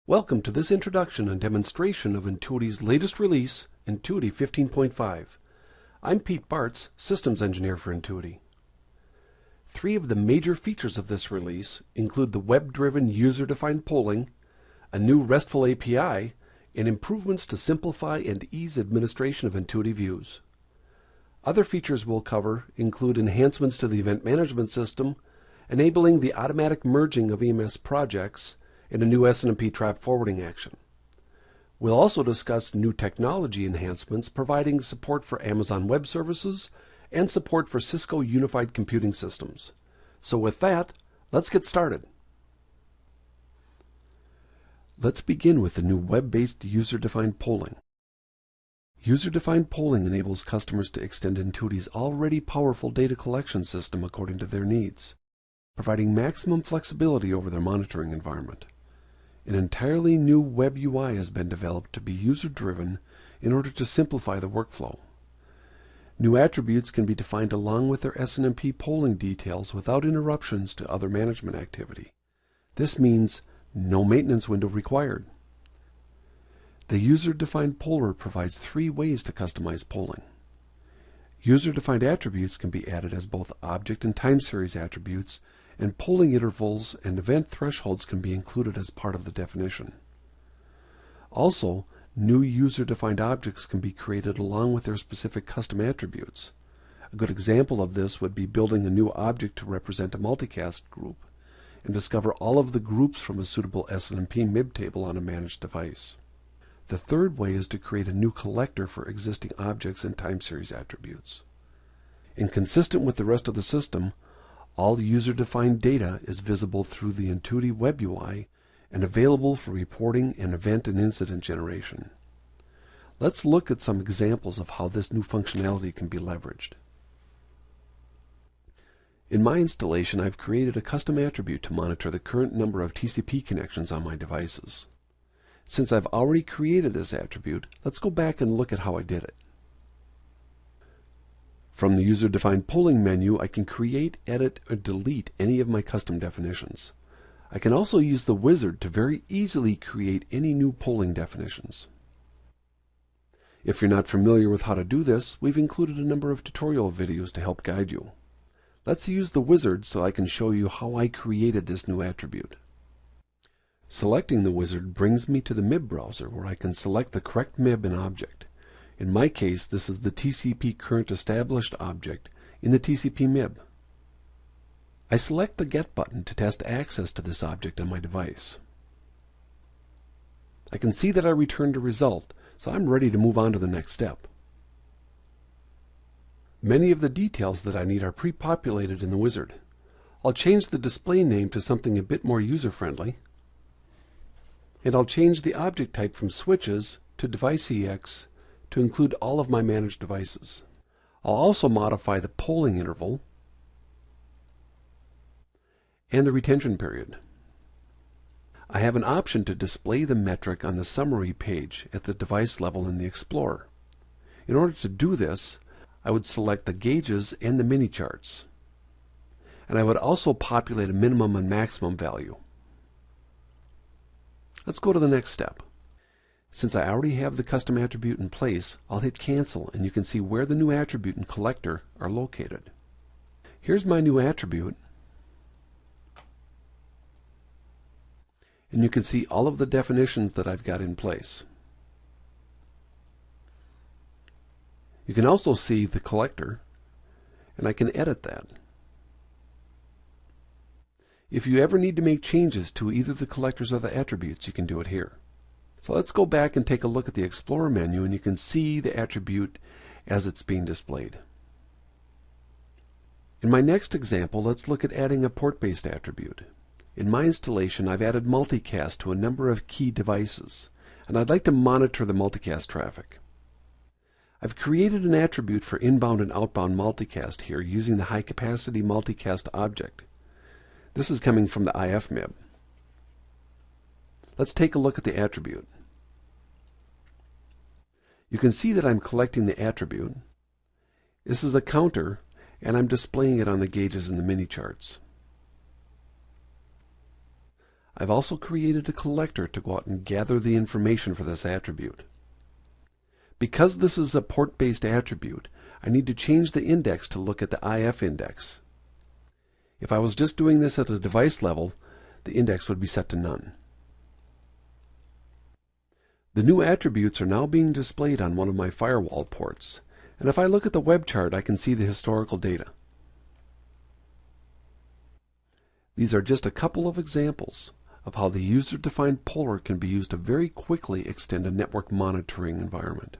Welcome to this introduction and demonstration of Entuity's latest release, Entuity 15.5. I'm Pete Bartz, Systems Engineer for Entuity. Three of the major features of this release include the web-driven user-defined polling, a new RESTful API, and improvements to simplify and ease administration of Entuity views. Other features we'll cover include enhancements to the event management system, enabling the automatic merging of EMS projects, and a new SNMP trap forwarding action. We'll also discuss new technology enhancements providing support for Amazon Web Services and support for Cisco Unified Computing Systems. So with that, let's get started. Let's begin with the new web-based user-defined polling. User-defined polling enables customers to extend Entuity's already powerful data collection system according to their needs, providing maximum flexibility over their monitoring environment. An entirely new web UI has been developed to be user-driven in order to simplify the workflow. New attributes can be defined along with their SNMP polling details without interruptions to other management activity. This means no maintenance window required. The user-defined poller provides three ways to customize polling. User-defined attributes can be added as both object and time series attributes, and polling intervals and event thresholds can be included as part of the definition. Also, new user-defined objects can be created along with their specific custom attributes. A good example of this would be building a new object to represent a multicast group, and discover all of the groups from a suitable SNMP MIB table on a managed device. The third way is to create a new collector for existing objects and time series attributes. And consistent with the rest of the system, all user-defined data is visible through the Entuity web UI and available for reporting and event and incident generation. Let's look at some examples of how this new functionality can be leveraged. In my installation, I've created a custom attribute to monitor the current number of TCP connections on my devices. Since I've already created this attribute, let's go back and look at how I did it. From the user-defined polling menu, I can create, edit, or delete any of my custom definitions. I can also use the wizard to very easily create any new polling definitions. If you're not familiar with how to do this, we've included a number of tutorial videos to help guide you. Let's use the wizard so I can show you how I created this new attribute. Selecting the wizard brings me to the MIB browser where I can select the correct MIB and object. In my case, this is the TCP current established object in the TCP MIB. I select the Get button to test access to this object on my device. I can see that I returned a result, so I'm ready to move on to the next step. Many of the details that I need are pre-populated in the wizard. I'll change the display name to something a bit more user-friendly, and I'll change the object type from switches to device.ex to include all of my managed devices. I'll also modify the polling interval and the retention period. I have an option to display the metric on the summary page at the device level in the Explorer. In order to do this, I would select the gauges and the mini charts, and I would also populate a minimum and maximum value. Let's go to the next step. Since I already have the custom attribute in place, I'll hit cancel and you can see where the new attribute and collector are located. Here's my new attribute, and you can see all of the definitions that I've got in place. You can also see the collector, and I can edit that. If you ever need to make changes to either the collectors or the attributes, you can do it here. So let's go back and take a look at the Explorer menu, and you can see the attribute as it's being displayed. In my next example, let's look at adding a port-based attribute. In my installation, I've added multicast to a number of key devices, and I'd like to monitor the multicast traffic. I've created an attribute for inbound and outbound multicast here using the high-capacity multicast object. This is coming from the IF MIB. Let's take a look at the attribute. You can see that I'm collecting the attribute. This is a counter, and I'm displaying it on the gauges and the mini charts. I've also created a collector to go out and gather the information for this attribute. Because this is a port-based attribute, I need to change the index to look at the IF index. If I was just doing this at a device level, the index would be set to none. The new attributes are now being displayed on one of my firewall ports, and if I look at the web chart, I can see the historical data. These are just a couple of examples of how the user-defined poller can be used to very quickly extend a network monitoring environment.